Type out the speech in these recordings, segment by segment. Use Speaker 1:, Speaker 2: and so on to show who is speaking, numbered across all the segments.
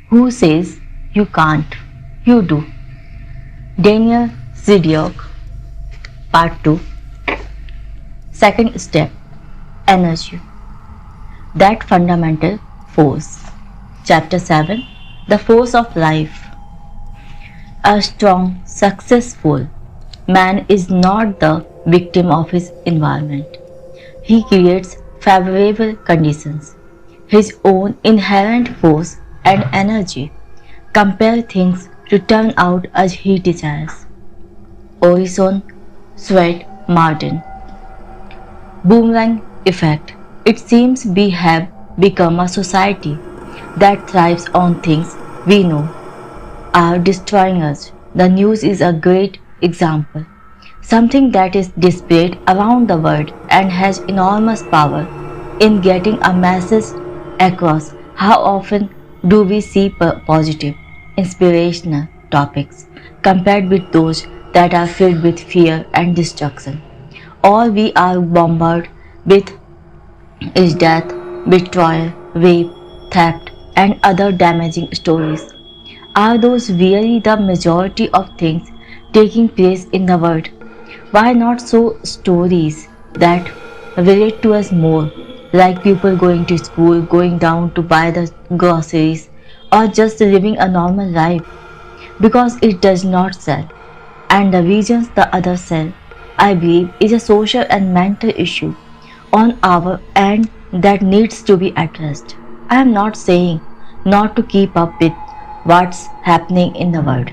Speaker 1: Who says you can't? You do. Daniel Zidiok, Part 2. Second step, energy. That fundamental force. Chapter 7, the force of life. A strong, successful man is not the victim of his environment. He creates favorable conditions. His own inherent force and energy compel things to turn out as he desires. Orison Swett Martin. Boomerang effect. It seems we have become a society that thrives on things we know are destroying us. The news is a great example. Something that is displayed around the world and has enormous power in getting a message across. How often do we see positive, inspirational topics compared with those that are filled with fear and destruction? All we are bombarded with is death, betrayal, rape, theft, and other damaging stories. Are those really the majority of things taking place in the world? Why not so stories that relate to us more, like people going to school, going down to buy the groceries, or just living a normal life? Because it does not sell, and the reasons the others sell, I believe, is a social and mental issue on our end that needs to be addressed. I am not saying not to keep up with what's happening in the world,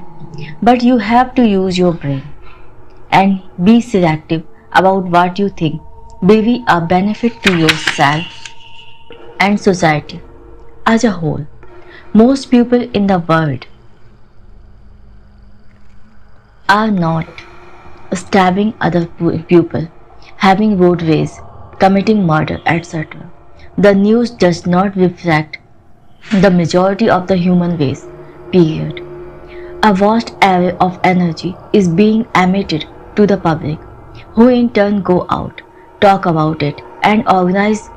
Speaker 1: but you have to use your brain and be selective about what you think will be a benefit to yourself and society as a whole. Most people in the world are not stabbing other people, having road rage, committing murder, etc. The news does not reflect the majority of the human race, period. A vast array of energy is being emitted to the public, who in turn go out, talk about it, and organize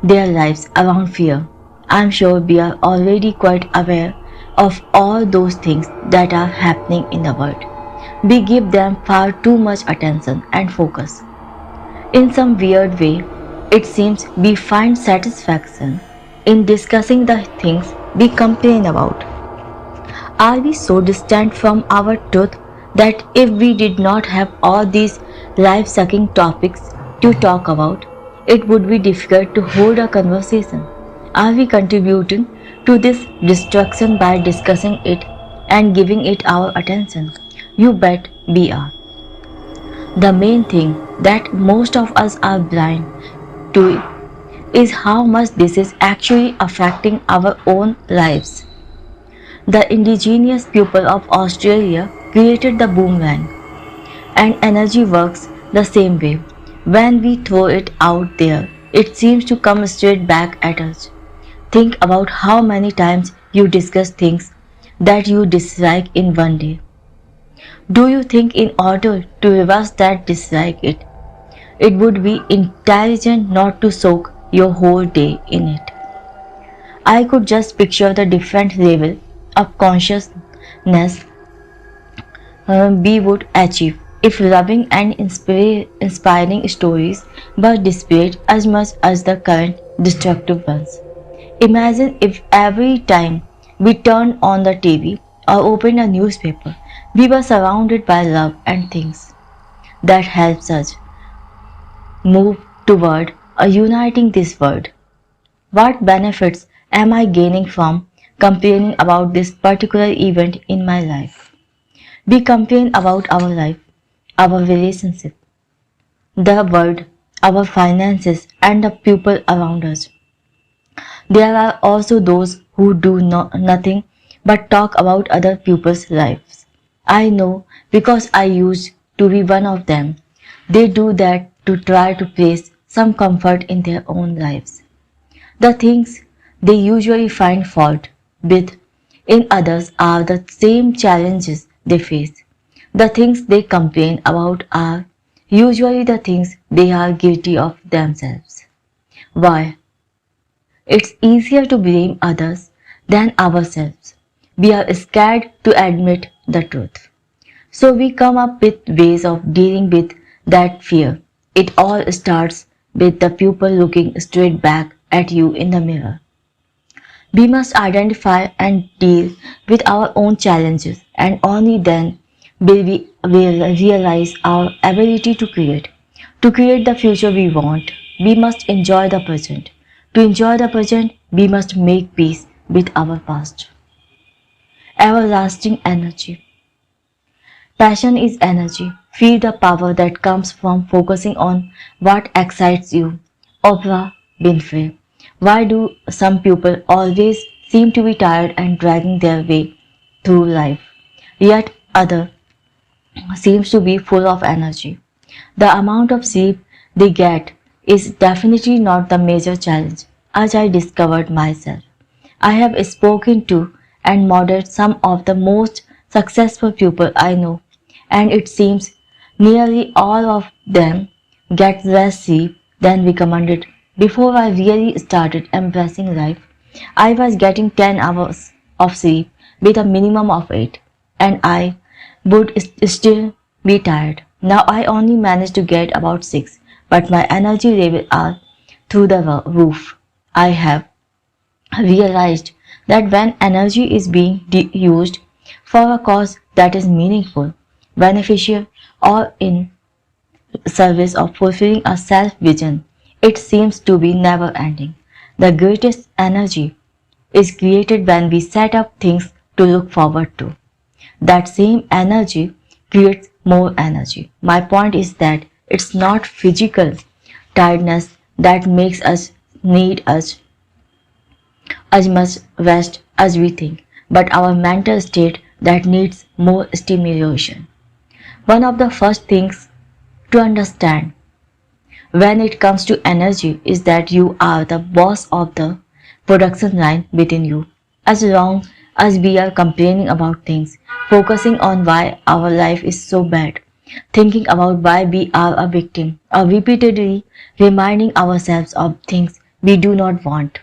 Speaker 1: their lives around fear. I am sure we are already quite aware of all those things that are happening in the world. We give them far too much attention and focus. In some weird way, it seems we find satisfaction in discussing the things we complain about. Are we so distant from our truth that if we did not have all these life-sucking topics to talk about, it would be difficult to hold a conversation? Are we contributing to this destruction by discussing it and giving it our attention? You bet we are. The main thing that most of us are blind to is how much this is actually affecting our own lives. The indigenous people of Australia created the boomerang, and energy works the same way. When we throw it out there, it seems to come straight back at us. Think about how many times you discuss things that you dislike in one day. Do you think in order to reverse that dislike it would be intelligent not to soak your whole day in it? I could just picture the different level of consciousness we would achieve if loving and inspiring stories were displayed as much as the current destructive ones. Imagine if every time we turned on the TV or opened a newspaper, we were surrounded by love and things that helps us move toward a uniting this world. What benefits am I gaining from complaining about this particular event in my life? We complain about our life, our relationship, the world, our finances, and the people around us. There are also those who do nothing but talk about other people's lives. I know because I used to be one of them. They do that to try to place some comfort in their own lives. The things they usually find fault with in others are the same challenges they face. The things they complain about are usually the things they are guilty of themselves. Why? It's easier to blame others than ourselves. We are scared to admit the truth. So we come up with ways of dealing with that fear. It all starts with the pupil looking straight back at you in the mirror. We must identify and deal with our own challenges, and only then will realize our ability to create. To create the future we want, we must enjoy the present. To enjoy the present, we must make peace with our past. Everlasting energy. Passion is energy. Feel the power that comes from focusing on what excites you. Oprah Winfrey. Why do some people always seem to be tired and dragging their way through life, yet other seems to be full of energy? The amount of sleep they get is definitely not the major challenge, as I discovered myself. I have spoken to and modeled some of the most successful people I know, and it seems nearly all of them get less sleep than recommended. Before I really started embracing life, I was getting 10 hours of sleep with a minimum of 8, and I would still be tired. Now I only manage to get about 6, but my energy levels are through the roof. I have realized that when energy is being used for a cause that is meaningful, beneficial, or in service of fulfilling a self vision, it seems to be never ending. The greatest energy is created when we set up things to look forward to. That same energy creates more energy. My point is that it's not physical tiredness that makes us need us as much rest as we think, but our mental state that needs more stimulation. One of the first things to understand when it comes to energy is that you are the boss of the production line within you. As long as we are complaining about things, focusing on why our life is so bad, thinking about why we are a victim, or repeatedly reminding ourselves of things we do not want,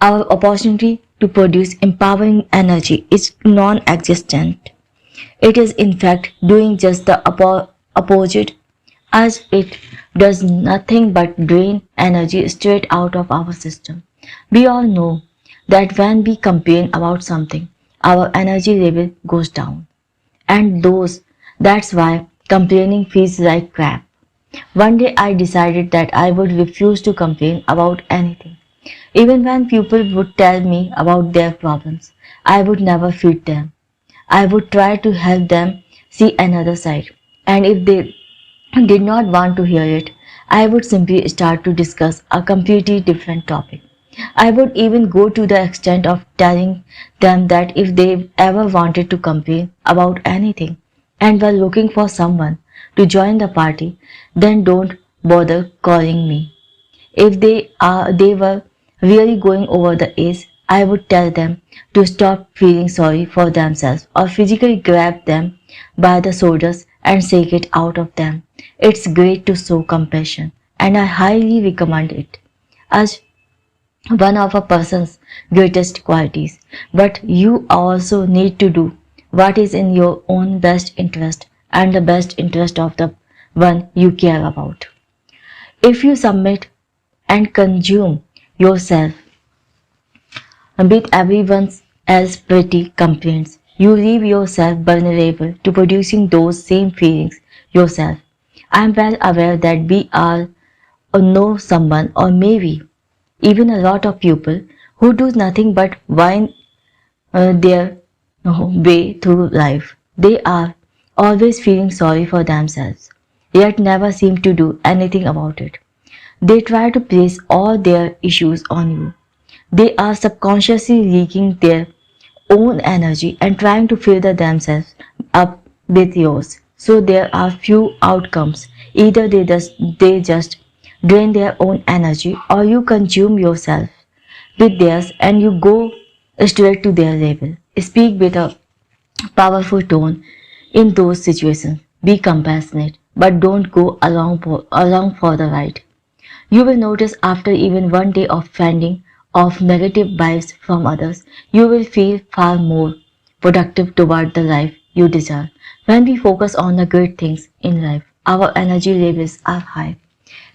Speaker 1: our opportunity to produce empowering energy is non-existent. It is in fact doing just the opposite, as it does nothing but drain energy straight out of our system. We all know that when we complain about something, our energy level goes down. And that's why complaining feels like crap. One day I decided that I would refuse to complain about anything. Even when people would tell me about their problems, I would never feed them. I would try to help them see another side. And if they did not want to hear it, I would simply start to discuss a completely different topic. I would even go to the extent of telling them that if they ever wanted to complain about anything and were looking for someone to join the party, then don't bother calling me. If they were really going over the edge, I would tell them to stop feeling sorry for themselves or physically grab them by the shoulders and shake it out of them. It's great to show compassion, and I highly recommend it as one of a person's greatest qualities. But you also need to do what is in your own best interest and the best interest of the one you care about. If you submit and consume yourself with everyone else's pretty complaints, you leave yourself vulnerable to producing those same feelings yourself. I am well aware that we all know someone, or maybe even a lot of people, who do nothing but whine their way through life. They are always feeling sorry for themselves, yet never seem to do anything about it. They try to place all their issues on you. They are subconsciously leaking their own energy and trying to fill themselves up with yours. So there are few outcomes. Either they just drain their own energy, or you consume yourself with theirs and you go straight to their level. Speak with a powerful tone in those situations. Be compassionate, but don't go along for the ride. You will notice after even one day of fending of negative vibes from others, you will feel far more productive toward the life you deserve. When we focus on the good things in life, our energy levels are high.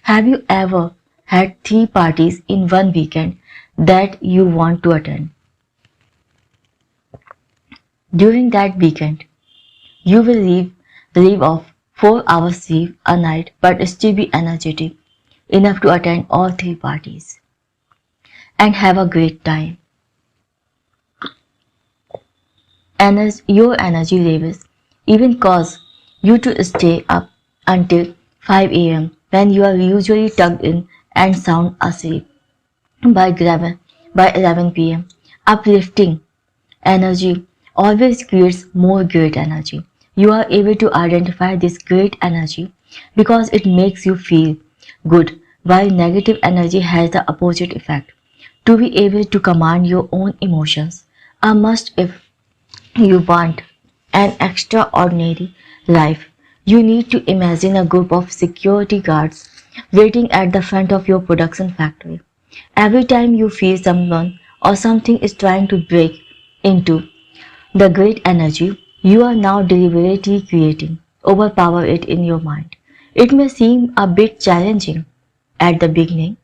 Speaker 1: Have you ever had 3 parties in one weekend that you want to attend? During that weekend, you will leave off 4 hours sleep a night but still be energetic enough to attend all 3 parties and have a great time. Your energy levels even cause you to stay up until 5 a.m. when you are usually tucked in and sound asleep by 11 p.m. Uplifting energy always creates more great energy. You are able to identify this great energy because it makes you feel good, while negative energy has the opposite effect. To be able to command your own emotions, a must if you want an extraordinary life. You need to imagine a group of security guards waiting at the front of your production factory. Every time you feel someone or something is trying to break into the great energy you are now deliberately creating, overpower it in your mind. It may seem a bit challenging at the beginning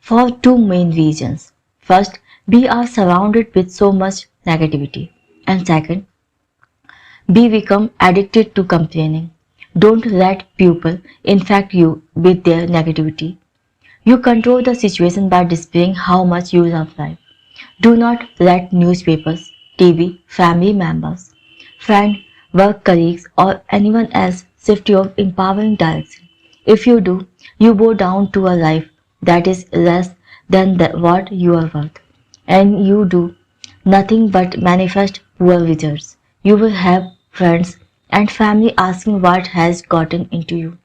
Speaker 1: for 2 main reasons. First, we are surrounded with so much negativity. And second, we become addicted to complaining. Don't let people infect you with their negativity. You control the situation by displaying how much you love life. Do not let newspapers, TV, family members, friends, work colleagues, or anyone else shift your empowering direction. If you do, you go down to a life that is less than what you are worth. And you do nothing but manifest poor results. You will have friends and family asking what has gotten into you.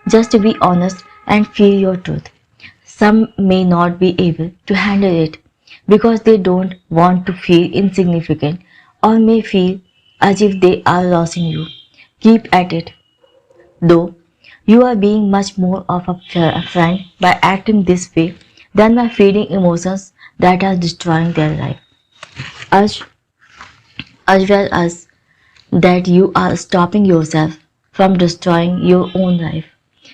Speaker 1: Just be honest and feel your truth. Some may not be able to handle it because they don't want to feel insignificant or may feel as if they are losing you. Keep at it, though. You are being much more of a friend by acting this way than by feeding emotions that are destroying their life. As, as well as that you are stopping yourself from destroying your own life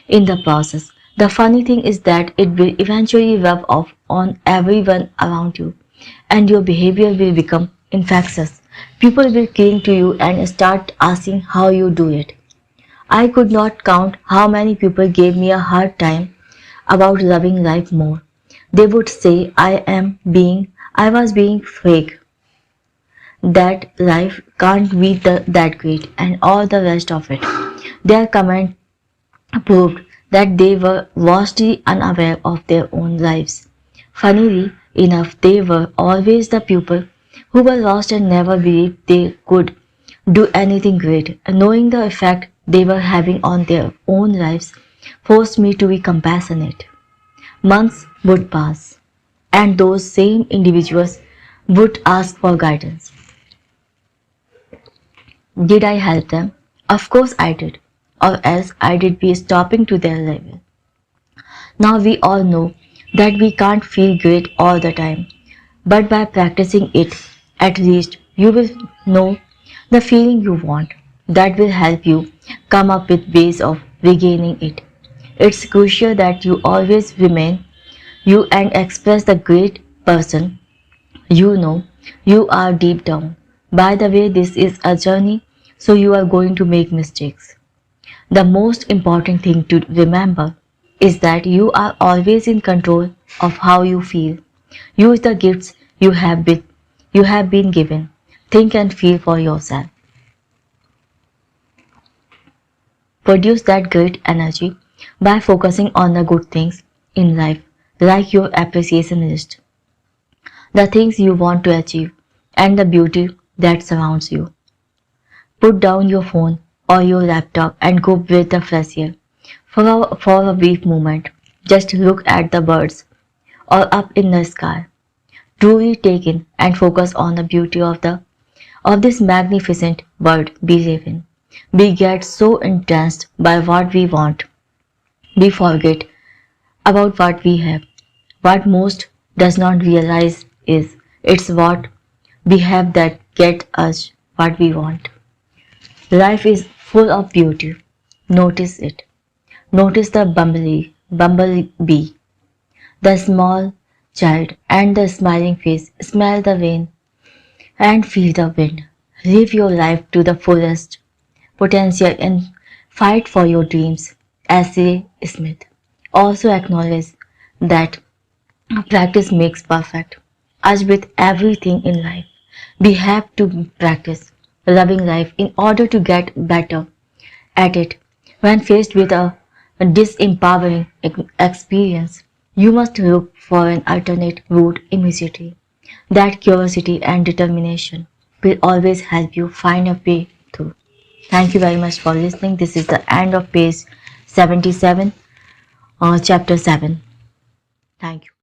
Speaker 1: in the process. The funny thing is that it will eventually rub off on everyone around you, and your behavior will become infectious. People will cling to you and start asking how you do it. I could not count how many people gave me a hard time about loving life more. They would say I was being fake, that life can't be that great, and all the rest of it. Their comment proved that they were vastly unaware of their own lives. Funnily enough, they were always the people who were lost and never believed they could do anything great. Knowing the effect they were having on their own lives forced me to be compassionate. Months would pass, and those same individuals would ask for guidance. Did I help them? Of course I did, or else I did be stopping to their level. Now we all know that we can't feel great all the time, but by practicing it, at least you will know the feeling you want. That will help you come up with ways of regaining it. It's crucial that you always remain you and express the great person you know you are deep down. By the way, this is a journey, so you are going to make mistakes. The most important thing to remember is that you are always in control of how you feel. Use the gifts you have been given. Think and feel for yourself. Produce that great energy by focusing on the good things in life, like your appreciation list, the things you want to achieve, and the beauty that surrounds you. Put down your phone or your laptop and go breathe the fresh air. For a brief moment, just look at the birds or up in the sky. Truly take in and focus on the beauty of this magnificent world we live in. We get so entranced by what we want, we forget about what we have. What most does not realize is it's what we have that get us what we want. Life is full of beauty. Notice it. Notice the bumblebee, the small child, and the smiling face. Smell the rain and feel the wind. Live your life to the fullest potential and fight for your dreams. S.A. Smith. Also acknowledge that practice makes perfect. As with everything in life, we have to practice loving life in order to get better at it. When faced with a disempowering experience, you must look for an alternate route immediately. That curiosity and determination will always help you find a way through. Thank you very much for listening. This is the end of page 77, chapter 7. Thank you.